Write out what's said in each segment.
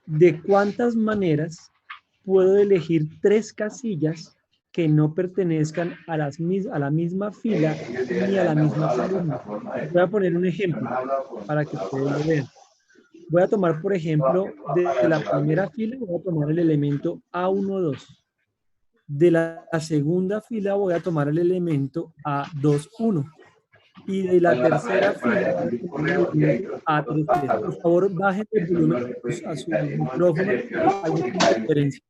¿De cuántas maneras puedo elegir 3 casillas que no pertenezcan a la misma fila ni a la misma columna? Voy a poner un ejemplo para que ustedes lo vean. Voy a tomar, por ejemplo, de la primera fila, voy a tomar el elemento A12. De la segunda fila voy a tomar el elemento A21. Y de la tercera fila voy a tomar el elemento A33. Por favor, bajen el volumen a su micrófono porque hay mucha interferencia.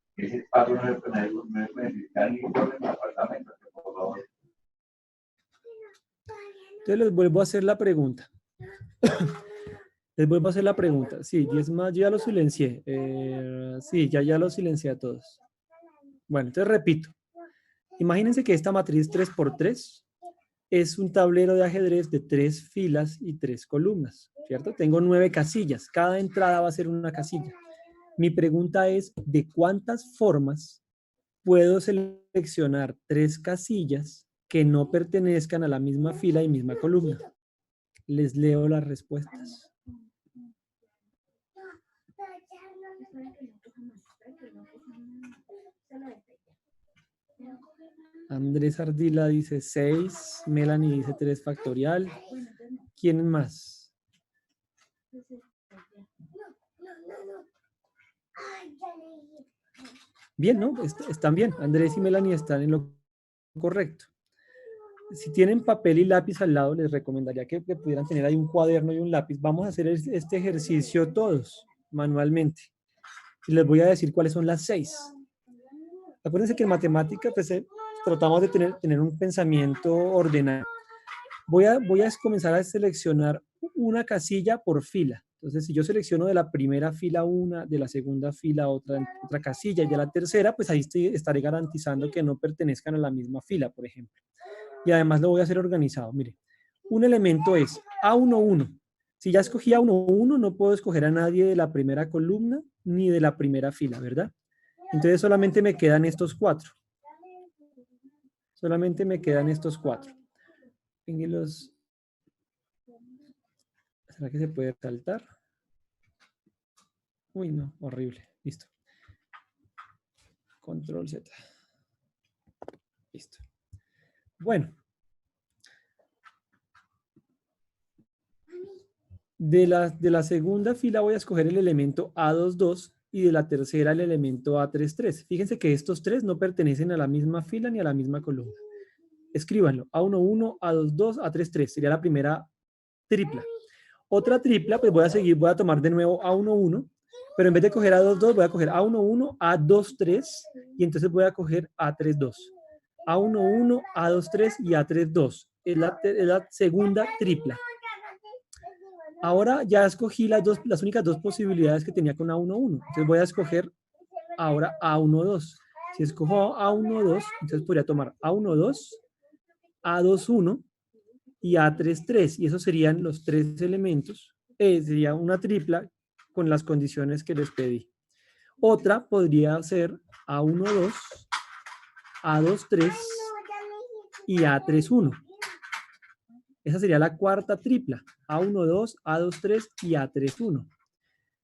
Entonces les vuelvo a hacer la pregunta. Les vuelvo a hacer la pregunta. Sí, y es más, yo ya lo silencié. Sí, ya lo silencié a todos. Bueno, entonces repito. Imagínense que esta matriz 3×3 es un tablero de ajedrez de 3 filas y 3 columnas, ¿cierto? Tengo 9 casillas. Cada entrada va a ser una casilla. Mi pregunta es, ¿de cuántas formas puedo seleccionar 3 casillas que no pertenezcan a la misma fila y misma columna? Les leo las respuestas. Andrés Ardila dice 6, Melanie dice 3 factorial. ¿Quién más? Bien, ¿no? Están bien. Andrés y Melanie están en lo correcto. Si tienen papel y lápiz al lado, les recomendaría que pudieran tener ahí un cuaderno y un lápiz. Vamos a hacer este ejercicio todos, manualmente. Y les voy a decir cuáles son las 6. Acuérdense que en matemática pues, tratamos de tener un pensamiento ordenado. Voy a comenzar a seleccionar una casilla por fila. Entonces, si yo selecciono de la primera fila una, de la segunda fila otra casilla y de la tercera, pues ahí estaré garantizando que no pertenezcan a la misma fila, por ejemplo. Y además lo voy a hacer organizado. Mire, un elemento es A11. Si ya escogí A11, no puedo escoger a nadie de la primera columna ni de la primera fila, ¿verdad? Entonces solamente me quedan estos 4. Solamente me quedan estos 4. ¿Será que se puede saltar? Uy, no, horrible. Listo. Control Z. Listo. Bueno. De la segunda fila voy a escoger el elemento A22 y de la tercera el elemento A33. Fíjense que estos 3 no pertenecen a la misma fila ni a la misma columna. Escríbanlo. A11, A22, A33. Sería la primera tripla. Otra tripla, pues voy a tomar de nuevo A11, pero en vez de coger A22, voy a coger A11, A23 y entonces voy a coger A32. A11, A23 y A32. Es la segunda tripla. Ahora ya escogí las únicas 2 posibilidades que tenía con A11. Entonces voy a escoger ahora A12. Si escojo A12, entonces podría tomar A12, A21 y A33. Y esos serían los 3 elementos. Sería una tripla con las condiciones que les pedí. Otra podría ser A12, A23 y A31. Esa sería la cuarta tripla. A12, A23 y A31.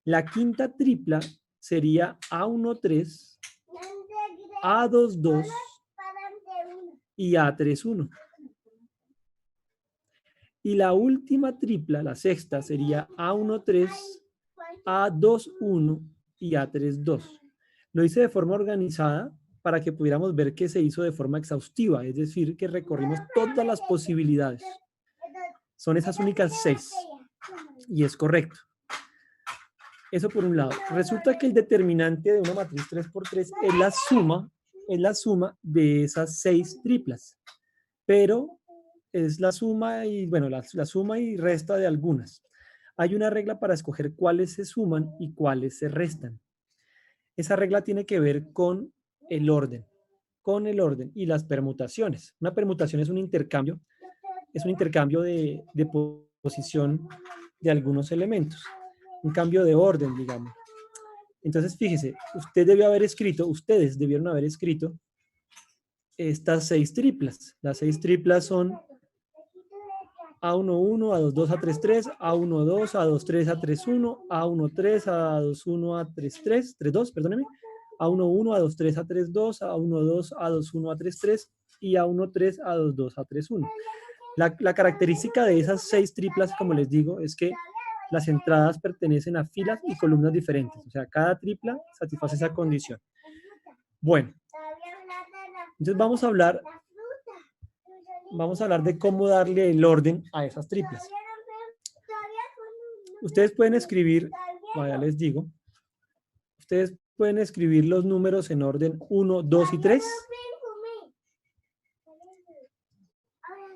La quinta tripla sería A13, A22 y A31. Y la última tripla, la sexta, sería A13, A21 y A32. Lo hice de forma organizada para que pudiéramos ver que se hizo de forma exhaustiva, es decir, que recorrimos todas las posibilidades. Son esas únicas 6. Y es correcto. Eso por un lado. Resulta que el determinante de una matriz 3×3 es la suma de esas 6 triplas. Pero es la suma y, bueno, la suma y resta de algunas. Hay una regla para escoger cuáles se suman y cuáles se restan. Esa regla tiene que ver con el orden y las permutaciones. Una permutación es un intercambio de posición de algunos elementos. Un cambio de orden, digamos. Entonces, fíjese, ustedes debieron haber escrito estas 6 triplas. Las 6 triplas son A11, A22, A33, A12, A23, A31, A13, A21, A33, 32, perdóneme, A11, A23, A32, A12, A21, A33 y A13, A22, A31. La característica de esas 6 triplas, como les digo, es que las entradas pertenecen a filas y columnas diferentes. O sea, cada tripla satisface esa condición. Bueno, entonces vamos a hablar de cómo darle el orden a esas triplas. Ustedes pueden escribir, ya les digo, ustedes pueden escribir los números en orden 1, 2 y 3.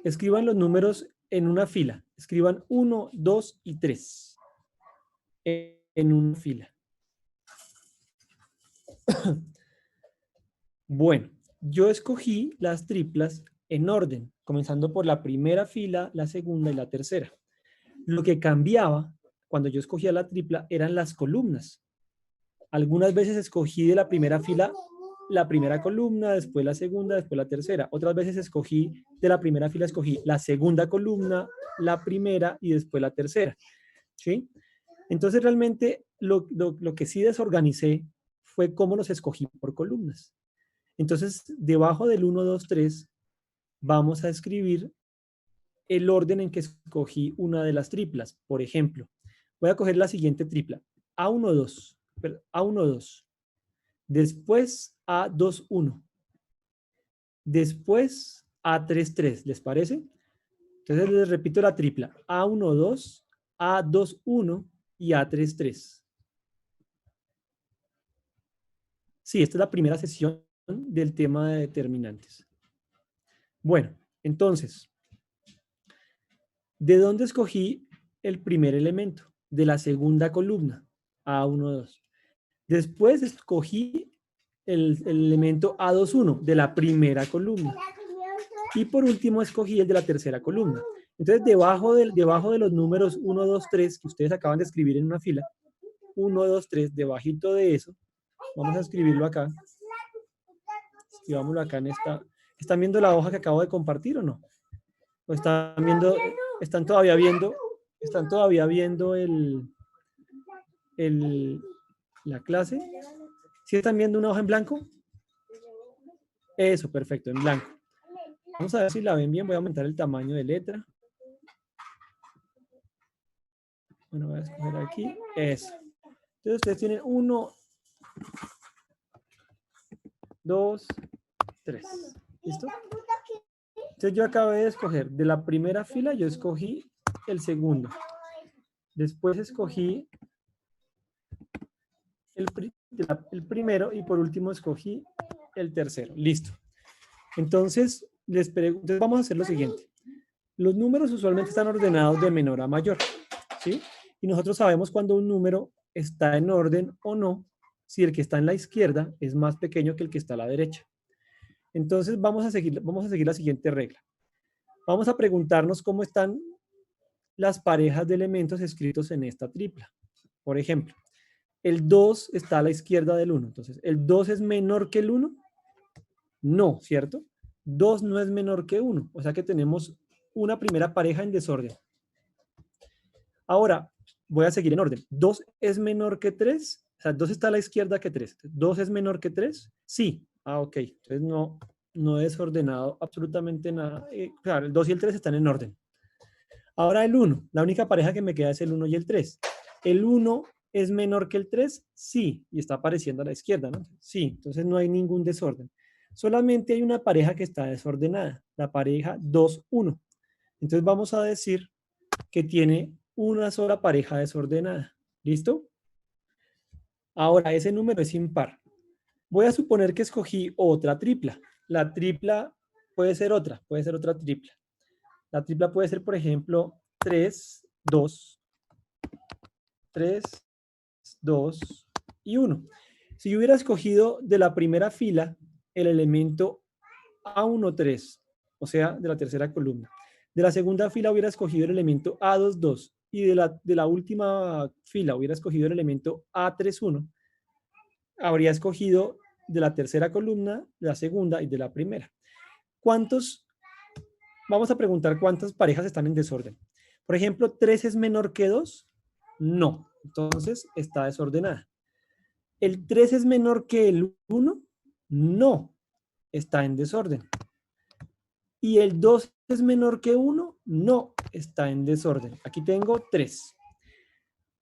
Escriban los números en una fila. Escriban 1, 2 y 3 en una fila. Bueno, yo escogí las triplas en orden, comenzando por la primera fila, la segunda y la tercera. Lo que cambiaba cuando yo escogía la tripla eran las columnas. Algunas veces escogí de la primera fila la primera columna, después la segunda, después la tercera. Otras veces escogí de la primera fila, escogí la segunda columna, la primera y después la tercera. ¿Sí? Entonces realmente lo que sí desorganicé fue cómo los escogí por columnas. Entonces, debajo del 1, 2, 3, vamos a escribir el orden en que escogí una de las triplas. Por ejemplo, voy a coger la siguiente tripla. A12, A12. Después A21. Después A33. ¿Les parece? Entonces les repito la tripla. A12, A21 y A33. Sí, esta es la primera sesión del tema de determinantes. Bueno, entonces, ¿de dónde escogí el primer elemento? De la segunda columna, A12. Después escogí el elemento A21 de la primera columna. Y por último escogí el de la tercera columna. Entonces, debajo de los números 1, 2, 3 que ustedes acaban de escribir en una fila, 1, 2, 3, debajito de eso, vamos a escribirlo acá. Escribámoslo acá en esta. ¿Están viendo la hoja que acabo de compartir o no? ¿O están viendo, están todavía viendo la clase? ¿Sí están viendo una hoja en blanco? Eso, perfecto, en blanco. Vamos a ver si la ven bien. Voy a aumentar el tamaño de letra. Bueno, voy a escoger aquí. Eso. Entonces ustedes tienen 1, 2, 3. ¿Listo? Entonces yo acabé de escoger de la primera fila, yo escogí el segundo. Después escogí el primero y por último escogí el tercero. Listo. Entonces, entonces vamos a hacer lo siguiente. Los números usualmente están ordenados de menor a mayor, ¿sí? Y nosotros sabemos cuando un número está en orden o no, si el que está en la izquierda es más pequeño que el que está a la derecha. Entonces vamos a seguir la siguiente regla. Vamos a preguntarnos cómo están las parejas de elementos escritos en esta tripla. Por ejemplo, el 2 está a la izquierda del 1. Entonces, ¿el 2 es menor que el 1? No, ¿cierto? 2 no es menor que 1. O sea que tenemos una primera pareja en desorden. Ahora, voy a seguir en orden. ¿2 es menor que 3? O sea, 2 está a la izquierda que 3. ¿2 es menor que 3? Sí. Ah, ok. Entonces no he desordenado absolutamente nada. Claro, el 2 y el 3 están en orden. Ahora el 1. La única pareja que me queda es el 1 y el 3. ¿El 1 es menor que el 3? Sí. Y está apareciendo a la izquierda, ¿no? Sí. Entonces no hay ningún desorden. Solamente hay una pareja que está desordenada. La pareja 2, 1. Entonces vamos a decir que tiene una sola pareja desordenada. ¿Listo? Ahora, ese número es impar. Voy a suponer que escogí otra tripla. La tripla puede ser otra tripla. La tripla puede ser, por ejemplo, 3, 2, 3, 2 y 1. Si yo hubiera escogido de la primera fila el elemento A13, o sea, de la tercera columna. De la segunda fila hubiera escogido el elemento A22 y de la última fila hubiera escogido el elemento A31. Habría escogido de la tercera columna, de la segunda y de la primera. ¿Cuántos vamos a preguntar cuántas parejas están en desorden. Por ejemplo, 3 es menor que 2. No. Entonces está desordenada. ¿El 3 es menor que el 1? No. Está en desorden. ¿Y el 2 es menor que 1? No. Está en desorden. Aquí tengo 3.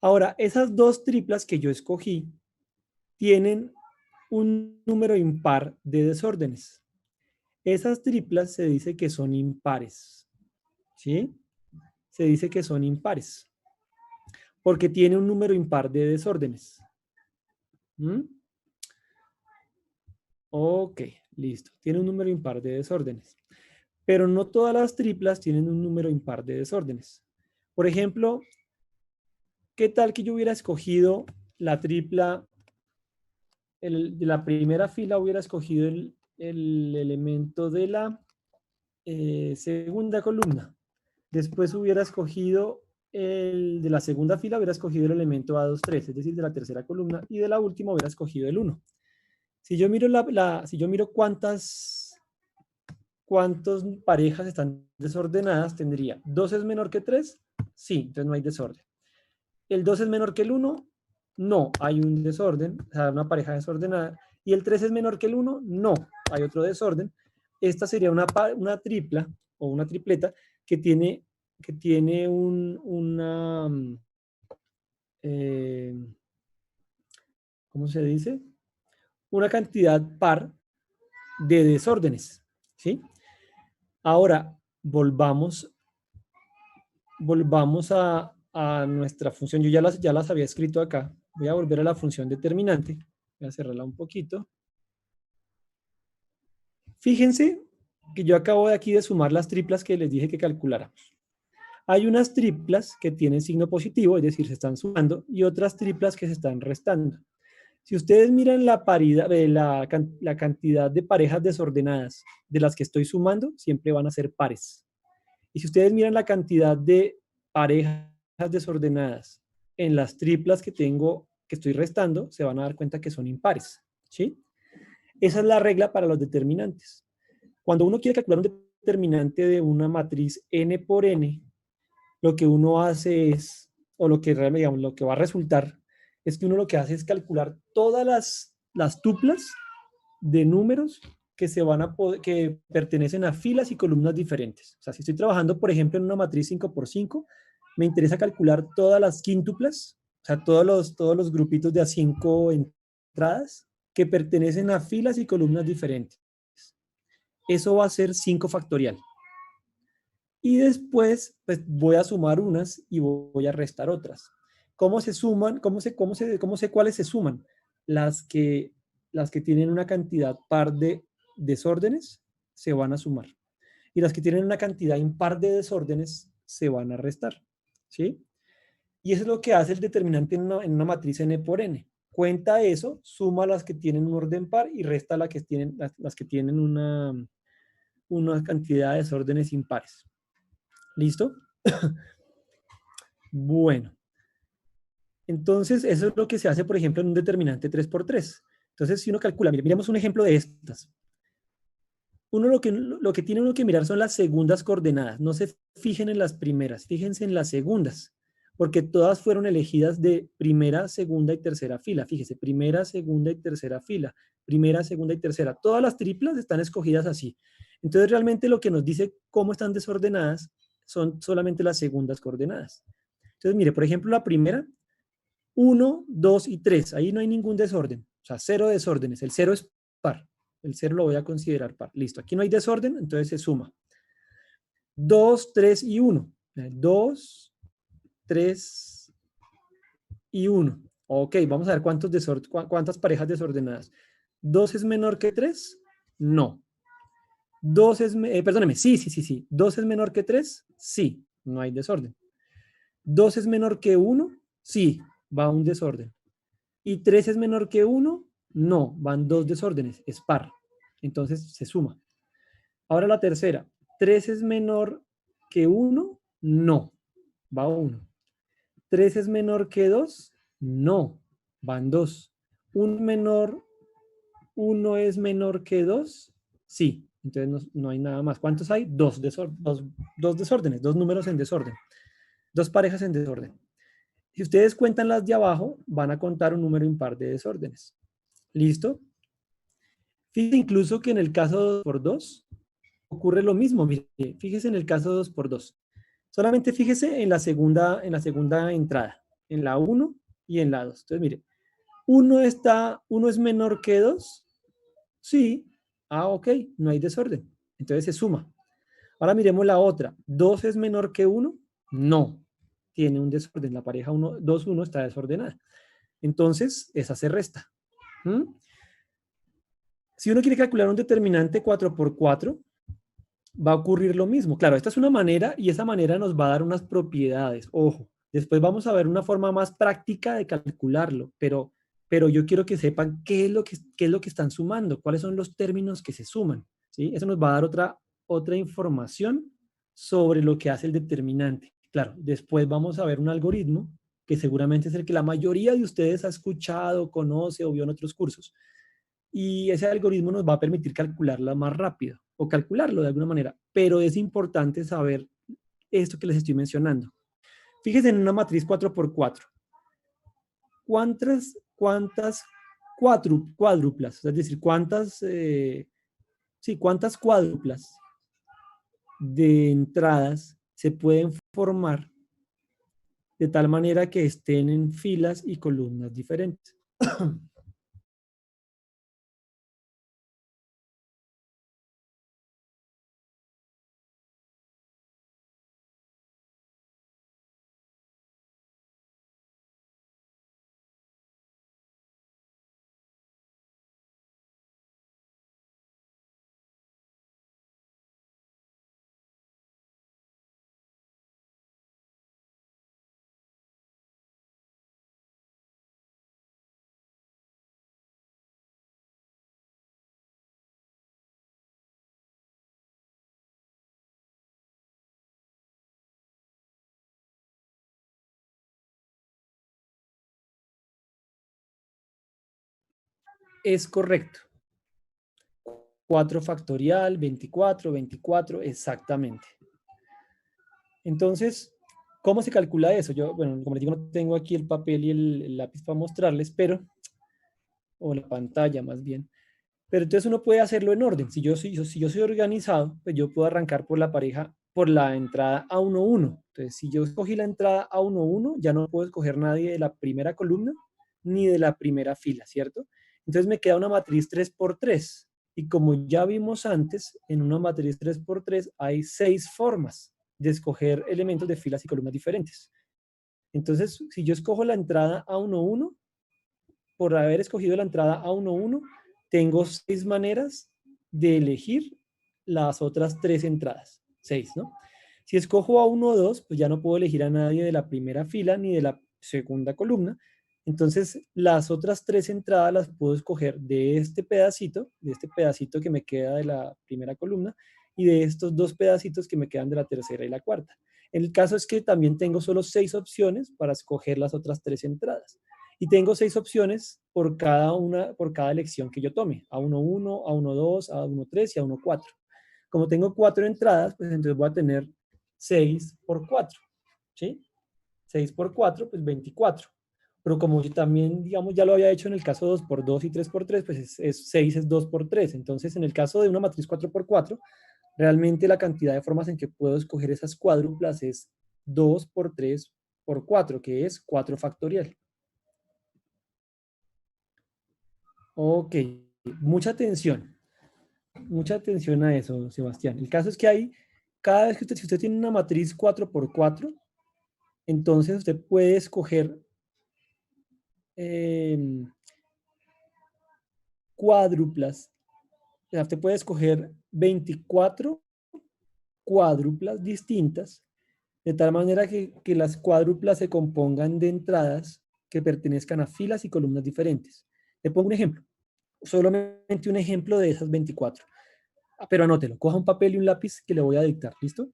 Ahora, esas dos triplas que yo escogí tienen un número impar de desórdenes. Esas triplas se dice que son impares. ¿Sí? Se dice que son impares. Porque tiene un número impar de desórdenes. ¿Mm? Ok, listo. Tiene un número impar de desórdenes. Pero no todas las triplas tienen un número impar de desórdenes. Por ejemplo, ¿qué tal que yo hubiera escogido la tripla, de la primera fila hubiera escogido el elemento de la segunda columna? Después hubiera escogido el de la segunda fila, hubiera escogido el elemento A23, es decir, de la tercera columna, y de la última hubiera escogido el 1. Si yo miro, si yo miro cuántas parejas están desordenadas, tendría 2 es menor que 3, sí, entonces no hay desorden. El 2 es menor que el 1, no, hay un desorden, o sea, una pareja desordenada. Y el 3 es menor que el 1, no, hay otro desorden. Esta sería una tripla o una tripleta que tiene una, ¿cómo se dice? Una cantidad par de desórdenes, ¿sí? Ahora, volvamos a nuestra función. Yo ya las había escrito acá. Voy a volver a la función determinante. Voy a cerrarla un poquito. Fíjense que yo acabo de aquí de sumar las triplas que les dije que calculáramos. Hay unas triplas que tienen signo positivo, es decir, se están sumando, y otras triplas que se están restando. Si ustedes miran la paridad, la cantidad de parejas desordenadas de las que estoy sumando, siempre van a ser pares. Y si ustedes miran la cantidad de parejas desordenadas en las triplas que tengo, que estoy restando, se van a dar cuenta que son impares, ¿sí? Esa es la regla para los determinantes. Cuando uno quiere calcular un determinante de una matriz n por n, lo que uno hace es, o lo que realmente, digamos, lo que va a resultar, es que uno lo que hace es calcular todas las tuplas de números que que pertenecen a filas y columnas diferentes. O sea, si estoy trabajando, por ejemplo, en una matriz 5x5, me interesa calcular todas las quíntuplas, o sea, todos los grupitos de a 5 entradas que pertenecen a filas y columnas diferentes. Eso va a ser 5 factorial. Y después, pues voy a sumar unas y voy a restar otras. ¿Cómo se suman? ¿Cómo sé cuáles se suman? Las que, las que tienen una cantidad par de desórdenes se van a sumar. Y las que tienen una cantidad impar de desórdenes se van a restar. ¿Sí? Y eso es lo que hace el determinante en una matriz n por n. Cuenta eso, suma las que tienen un orden par y resta las que tienen una cantidad de desórdenes impares. ¿Listo? Bueno, entonces eso es lo que se hace, por ejemplo, en un determinante 3x3. Entonces, si uno calcula, miremos un ejemplo de estas. Uno lo que tiene uno que mirar son las segundas coordenadas. No se fijen en las primeras, fíjense en las segundas, porque todas fueron elegidas de primera, segunda y tercera fila. Fíjese, primera, segunda y tercera fila. Primera, segunda y tercera. Todas las triplas están escogidas así. Entonces, realmente lo que nos dice cómo están desordenadas son solamente las segundas coordenadas. Entonces, mire, por ejemplo, la primera, 1, 2 y 3. Ahí no hay ningún desorden. O sea, cero desórdenes. El cero es par. El cero lo voy a considerar par. Listo. Aquí no hay desorden, entonces se suma. 2, 3 y 1. 2, 3 y 1. Ok, vamos a ver cuántas parejas desordenadas. ¿2 es menor que 3? No. 2 es, perdóneme, sí. 2 es menor que 3? Sí, no hay desorden. 2 es menor que 1? Sí, va a un desorden. ¿Y 3 es menor que 1? No, van dos desórdenes, es par. Entonces se suma. Ahora la tercera. ¿3 es menor que 1? No, va 1. ¿3 es menor que 2? No, van 2. ¿1 es menor que 2? Sí, Entonces no hay nada más. ¿Cuántos hay? Dos desórdenes, dos números en desorden, dos parejas en desorden. Si ustedes cuentan las de abajo, van a contar un número impar de desórdenes. ¿Listo? Fíjense incluso que en el caso 2 por 2 ocurre lo mismo. Mire, fíjese en el caso 2 por 2. Solamente fíjese en la segunda entrada, en la 1 y en la 2. Entonces, mire, 1 es menor que 2. Sí. Ah, ok, no hay desorden. Entonces se suma. Ahora miremos la otra. ¿2 es menor que 1? No. Tiene un desorden. La pareja 1, 2, 1 está desordenada. Entonces, esa se resta. ¿Mm? Si uno quiere calcular un determinante 4 por 4, va a ocurrir lo mismo. Claro, esta es una manera y esa manera nos va a dar unas propiedades. Ojo, después vamos a ver una forma más práctica de calcularlo, pero yo quiero que sepan qué es lo que están sumando, cuáles son los términos que se suman. ¿Sí? Eso nos va a dar otra información sobre lo que hace el determinante. Claro, después vamos a ver un algoritmo que seguramente es el que la mayoría de ustedes ha escuchado, conoce o vio en otros cursos, y ese algoritmo nos va a permitir calcularla más rápido o calcularlo de alguna manera, pero es importante saber esto que les estoy mencionando. Fíjense en una matriz 4 por 4. ¿Cuántas cuádruplas? Es decir, ¿cuántas cuádruplas de entradas se pueden formar de tal manera que estén en filas y columnas diferentes? Es correcto. 4 factorial, 24, 24, exactamente. Entonces, ¿cómo se calcula eso? Yo, bueno, como les digo, no tengo aquí el papel y el lápiz para mostrarles, o la pantalla más bien. Pero entonces uno puede hacerlo en orden. Si yo soy organizado, pues yo puedo arrancar por la pareja, por la entrada A11. Entonces, si yo escogí la entrada A11, ya no puedo escoger nadie de la primera columna ni de la primera fila, ¿cierto? Entonces me queda una matriz 3 por 3. Y como ya vimos antes, en una matriz 3 por 3 hay 6 formas de escoger elementos de filas y columnas diferentes. Entonces, si yo escojo la entrada A11, por haber escogido la entrada A11, tengo 6 maneras de elegir las otras 3 entradas. 6, ¿no? Si escojo A12, pues ya no puedo elegir a nadie de la primera fila ni de la segunda columna. Entonces, las otras 3 entradas las puedo escoger de este pedacito que me queda de la primera columna y de estos 2 pedacitos que me quedan de la tercera y la cuarta. El caso es que también tengo solo 6 opciones para escoger las otras 3 entradas. Y tengo 6 opciones por cada elección que yo tome. A11, A12, A13 y A14. Como tengo 4 entradas, pues entonces voy a tener 6 por 4. ¿Sí? 6 por 4, pues 24. Pero como yo también, digamos, ya lo había hecho en el caso 2 por 2 y 3 por 3, pues 6 es 2 por 3. Entonces, en el caso de una matriz 4 por 4, realmente la cantidad de formas en que puedo escoger esas cuádruplas es 2 por 3 por 4, que es 4 factorial. Ok, mucha atención a eso, Sebastián. El caso es que cada vez que si usted tiene una matriz 4 por 4, entonces usted puede escoger eh, cuádruplas. O sea, usted puede escoger 24 cuádruplas distintas, de tal manera que las cuádruplas se compongan de entradas que pertenezcan a filas y columnas diferentes. Le pongo un ejemplo, solamente un ejemplo de esas 24. Pero anótelo, coja un papel y un lápiz que le voy a dictar, ¿listo?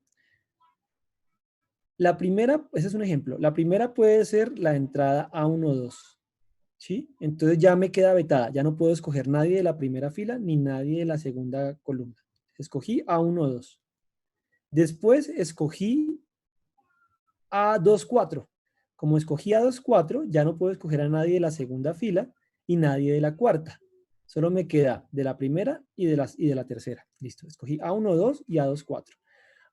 La primera, ese es un ejemplo, la primera puede ser la entrada A12, ¿sí? Entonces ya me queda vetada, ya no puedo escoger nadie de la primera fila ni nadie de la segunda columna. Escogí A1, 2. Después escogí A2, 4. Como escogí A2, 4, ya no puedo escoger a nadie de la segunda fila y nadie de la cuarta. Solo me queda de la primera y de la tercera. Listo, escogí A1, 2 y A2, 4.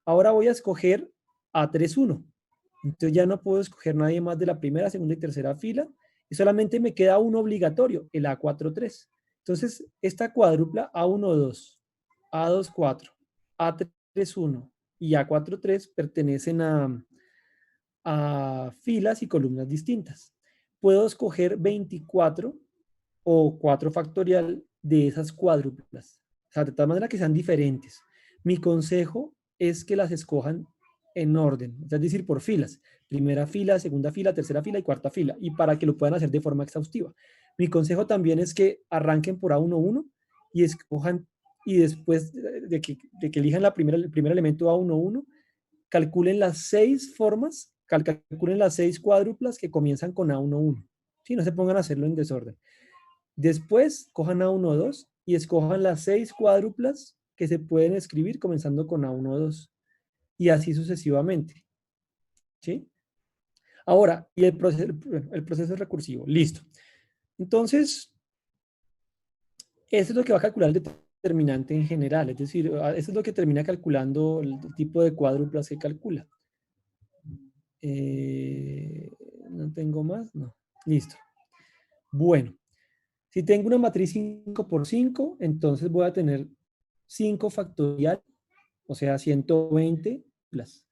Ahora voy a escoger A3, 1. Entonces ya no puedo escoger nadie más de la primera, segunda y tercera fila. Y solamente me queda uno obligatorio, el A4, 3. Entonces, esta cuádrupla A1, 2, A2, 4, A3, 1 y A4, 3 pertenecen a filas y columnas distintas. Puedo escoger 24 o 4 factorial de esas cuádruplas. O sea, de tal manera que sean diferentes. Mi consejo es que las escojan en orden, es decir, por filas. Primera fila, segunda fila, tercera fila y cuarta fila. Y para que lo puedan hacer de forma exhaustiva. Mi consejo también es que arranquen por A1, 1 y escojan, y después de que elijan el primer elemento A1, 1, calculen las 6 formas, calculen las 6 cuádruplas que comienzan con A1, 1. ¿Sí? No se pongan a hacerlo en desorden. Después, cojan A1, 2 y escojan las 6 cuádruplas que se pueden escribir comenzando con A1, 2. Y así sucesivamente. ¿Sí? Ahora, y el proceso es recursivo. Listo. Entonces, eso es lo que va a calcular el determinante en general. Es decir, eso es lo que termina calculando el tipo de cuádruplas que calcula. ¿No tengo más? No. Listo. Bueno, si tengo una matriz 5 por 5, entonces voy a tener 5 factorial, o sea, 120 plus.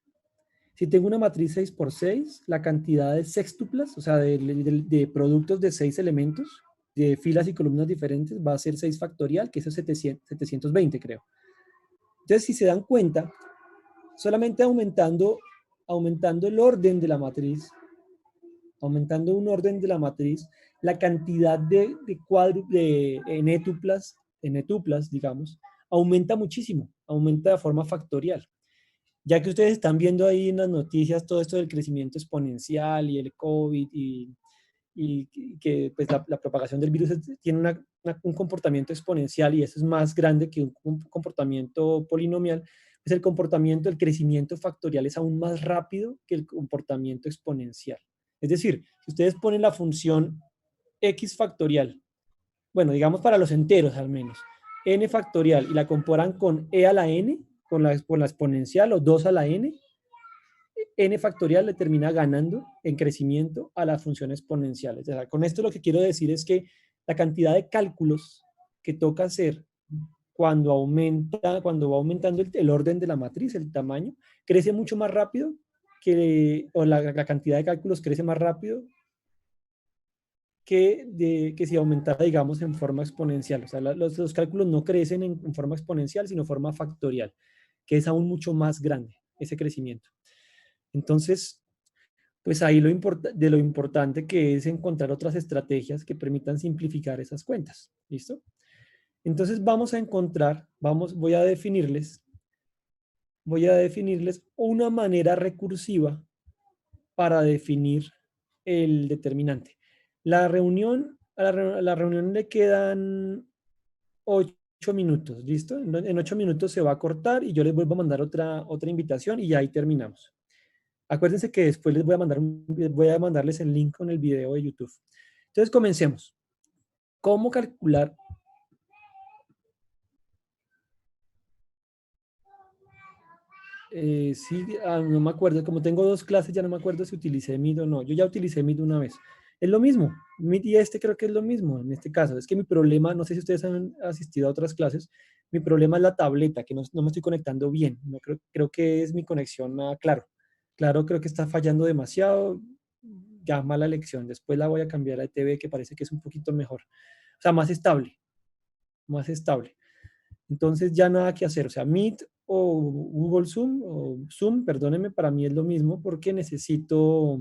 Si tengo una matriz 6 por 6, la cantidad de sextuplas, o sea, de productos de 6 elementos, de filas y columnas diferentes, va a ser 6 factorial, que eso es 720, creo. Entonces, si se dan cuenta, solamente aumentando el orden de la matriz, aumentando un orden de la matriz, la cantidad de n-tuplas, digamos, aumenta muchísimo, aumenta de forma factorial. Ya que ustedes están viendo ahí en las noticias todo esto del crecimiento exponencial y el COVID y que pues, la propagación del virus tiene un comportamiento exponencial y eso es más grande que un comportamiento polinomial, pues el comportamiento, el crecimiento factorial es aún más rápido que el comportamiento exponencial. Es decir, si ustedes ponen la función x factorial, bueno, digamos para los enteros al menos, n factorial y la comparan con e a la n, con la exponencial o 2 a la n, n factorial le termina ganando en crecimiento a la función exponencial. O sea, con esto lo que quiero decir es que la cantidad de cálculos que toca hacer cuando va aumentando el orden de la matriz, el tamaño, crece mucho más rápido o la cantidad de cálculos crece más rápido que si aumentara, digamos, en forma exponencial. O sea, los cálculos no crecen en forma exponencial, sino en forma factorial, que es aún mucho más grande ese crecimiento. Entonces, pues ahí de lo importante que es encontrar otras estrategias que permitan simplificar esas cuentas. ¿Listo? Entonces vamos a encontrar, voy a definirles una manera recursiva para definir el determinante. A la reunión le quedan 8 minutos, ¿listo? En 8 minutos se va a cortar y yo les vuelvo a mandar otra invitación y ya ahí terminamos. Acuérdense que después les voy a mandarles el link con el video de YouTube. Entonces comencemos. ¿Cómo calcular? Sí, no me acuerdo. Como tengo 2 clases, ya no me acuerdo si utilicé Meet o no. Yo ya utilicé Meet una vez. Es lo mismo. Meet y creo que es lo mismo en este caso. Es que mi problema, no sé si ustedes han asistido a otras clases, mi problema es la tableta, que no me estoy conectando bien. No, creo que es mi conexión a Claro. Claro, creo que está fallando demasiado. Ya mala elección. Después la voy a cambiar a ETV, que parece que es un poquito mejor. O sea, más estable. Más estable. Entonces ya nada que hacer. O sea, Meet o Google Zoom, o Zoom, perdónenme, para mí es lo mismo porque necesito,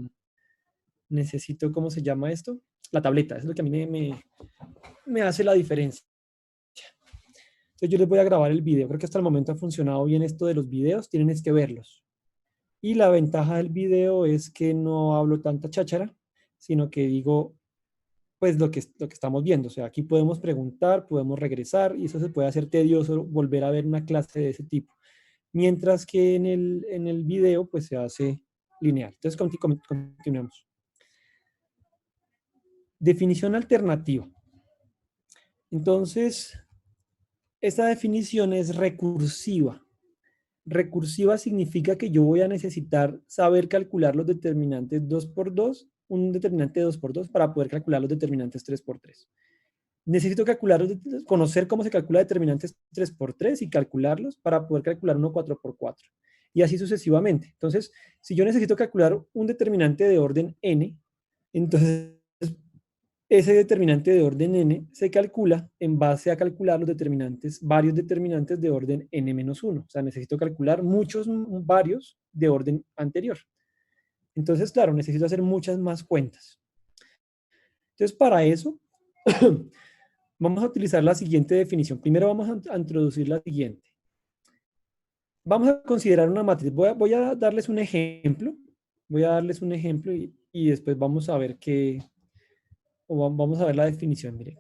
¿cómo se llama esto? La tableta, es lo que a mí me hace la diferencia. Entonces yo les voy a grabar el video. Creo que hasta el momento ha funcionado bien esto de los videos, tienen es que verlos. Y la ventaja del video es que no hablo tanta cháchara, sino que digo pues lo que estamos viendo. O sea, aquí podemos preguntar, podemos regresar y eso se puede hacer tedioso volver a ver una clase de ese tipo. Mientras que en el video pues se hace lineal. Entonces continuemos. Definición alternativa. Entonces, esta definición es recursiva. Recursiva significa que yo voy a necesitar saber calcular los determinantes 2 por 2, un determinante 2 por 2 para poder calcular los determinantes 3 por 3. Necesito conocer cómo se calcula determinantes 3 por 3 y calcularlos para poder calcular uno 4 por 4. Y así sucesivamente. Entonces, si yo necesito calcular un determinante de orden n, entonces ese determinante de orden n se calcula en base a calcular los determinantes, varios determinantes de orden n-1. O sea, necesito calcular muchos varios de orden anterior. Entonces, claro, necesito hacer muchas más cuentas. Entonces, para eso, vamos a utilizar la siguiente definición. Primero vamos a introducir la siguiente. Vamos a considerar una matriz. Voy a darles un ejemplo. Voy a darles un ejemplo y después vamos a ver vamos a ver la definición. Mire,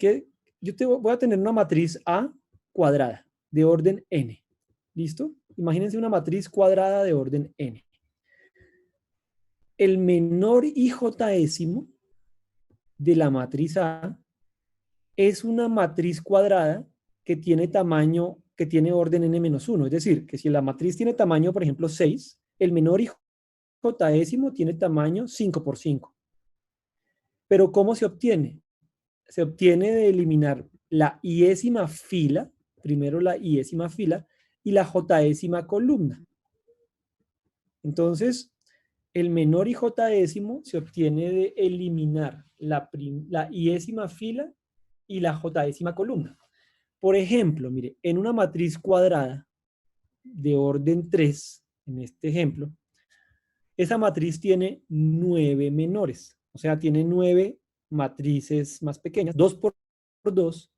voy a tener una matriz A cuadrada de orden n. ¿Listo? Imagínense una matriz cuadrada de orden n. El menor ijésimo de la matriz A es una matriz cuadrada que tiene tamaño, que tiene orden n-1. Es decir, que si la matriz tiene tamaño, por ejemplo, 6, el menor ijésimo tiene tamaño 5 por 5. Pero ¿cómo se obtiene? Se obtiene de eliminar la iésima fila, primero la iésima fila, y la jésima columna. Entonces, el menor ijésimo se obtiene de eliminar la iésima fila y la jésima columna. Por ejemplo, mire, en una matriz cuadrada de orden 3, en este ejemplo, esa matriz tiene 9 menores, o sea, tiene 9 matrices más pequeñas, 2 por 2,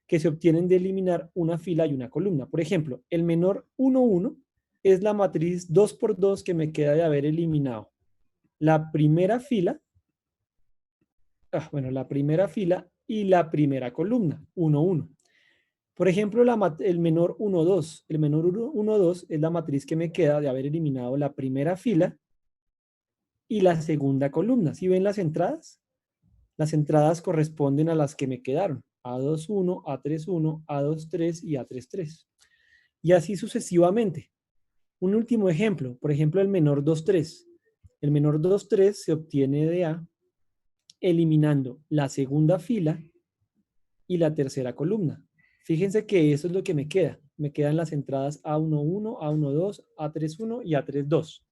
que se obtienen de eliminar una fila y una columna. Por ejemplo, el menor 1, 1 es la matriz 2 por 2 que me queda de haber eliminado la primera fila, la primera fila y la primera columna, 1, 1. Por ejemplo, el menor 1, 2. El menor 1, 2 es la matriz que me queda de haber eliminado la primera fila y la segunda columna. ¿Sí ven las entradas? Las entradas corresponden a las que me quedaron. A21, A31, A23 y A33. Y así sucesivamente. Un último ejemplo. Por ejemplo, el menor 2,3. El menor 2,3 se obtiene de A eliminando la segunda fila y la tercera columna. Fíjense que eso es lo que me queda. Me quedan las entradas A11, A12, A31 y A32.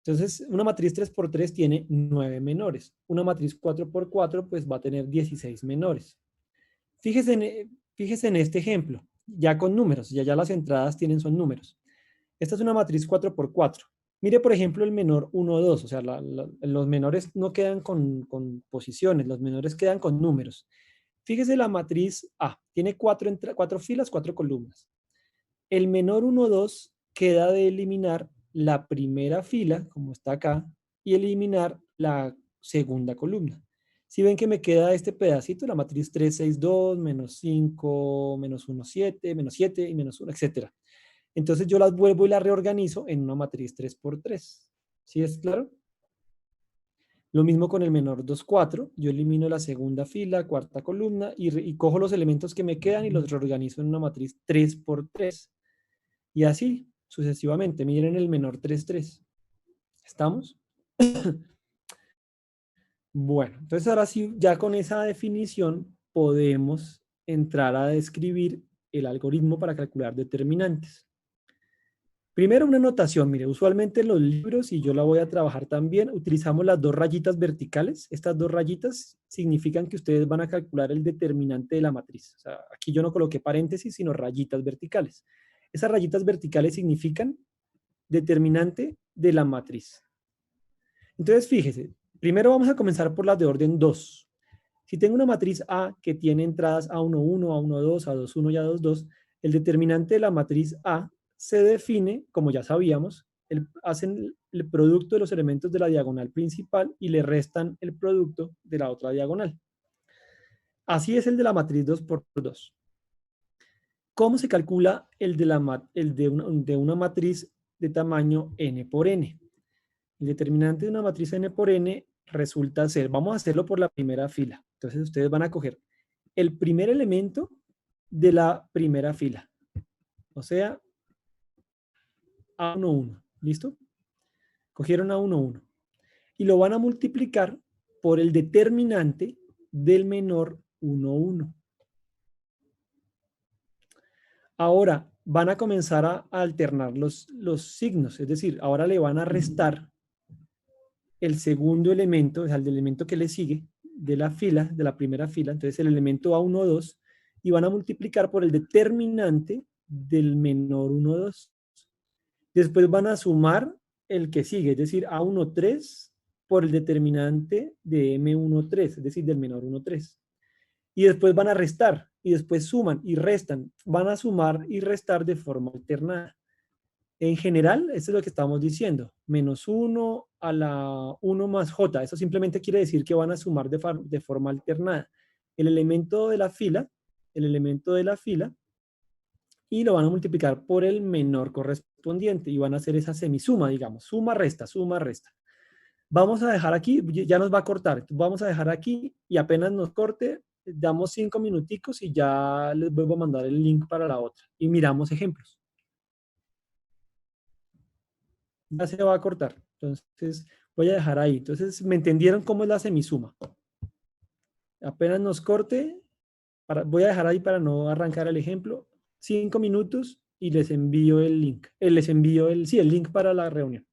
Entonces, una matriz 3x3 tiene 9 menores. Una matriz 4x4 pues va a tener 16 menores. Fíjese en este ejemplo, ya con números, ya las entradas son números. Esta es una matriz 4x4. Mire, por ejemplo, el menor 1, 2. O sea, los menores no quedan con posiciones, los menores quedan con números. Fíjese la matriz A, tiene 4 filas, 4 columnas. El menor 1, 2 queda de eliminar la primera fila, como está acá, y eliminar la segunda columna. Si ven que me queda este pedacito, la matriz 3, 6, 2, menos 5, menos 1, 7, menos 7 y menos 1, etc. Entonces yo las vuelvo y las reorganizo en una matriz 3x3. ¿Sí es claro? Lo mismo con el menor 2, 4. Yo elimino la segunda fila, cuarta columna y cojo los elementos que me quedan y los reorganizo en una matriz 3x3. Y así sucesivamente. Miren el menor 3, 3. ¿Estamos? Bueno, entonces ahora sí, ya con esa definición podemos entrar a describir el algoritmo para calcular determinantes. Primero una notación, mire, usualmente en los libros, y yo la voy a trabajar también, utilizamos las 2 rayitas verticales. Estas 2 rayitas significan que ustedes van a calcular el determinante de la matriz. O sea, aquí yo no coloqué paréntesis, sino rayitas verticales. Esas rayitas verticales significan determinante de la matriz. Entonces, fíjese, primero vamos a comenzar por las de orden 2. Si tengo una matriz A que tiene entradas A11, A12, A21 y A22, el determinante de la matriz A se define, como ya sabíamos, hacen el producto de los elementos de la diagonal principal y le restan el producto de la otra diagonal. Así es el de la matriz 2 por 2. ¿Cómo se calcula el de una matriz de tamaño n por n? El determinante de una matriz n por n resulta ser, vamos a hacerlo por la primera fila. Entonces ustedes van a coger el primer elemento de la primera fila. O sea, A11. ¿Listo? Cogieron A11. Y lo van a multiplicar por el determinante del menor 1,1. Ahora van a comenzar a alternar los signos. Es decir, ahora le van a restar el segundo elemento, o sea, el elemento que le sigue de la fila, de la primera fila. Entonces el elemento A12 y van a multiplicar por el determinante del menor 1,2. Después van a sumar el que sigue, es decir, A13 por el determinante de M13, es decir, del menor 1,3. Y después van a restar, y después suman y restan. Van a sumar y restar de forma alternada. En general, esto es lo que estamos diciendo. Menos 1 a la 1 más j. Eso simplemente quiere decir que van a sumar de forma alternada. El elemento de la fila, y lo van a multiplicar por el menor correspondiente. Y van a hacer esa semisuma, digamos. Suma, resta, suma, resta. Vamos a dejar aquí, ya nos va a cortar. Vamos a dejar aquí y apenas nos corte, damos 5 minuticos y ya les vuelvo a mandar el link para la otra. Y miramos ejemplos. Ya se va a cortar. Entonces, voy a dejar ahí. Entonces, ¿me entendieron cómo es la semisuma? Apenas nos corte, voy a dejar ahí para no arrancar el ejemplo. 5 minutos y les envío el link. Les envío el link para la reunión.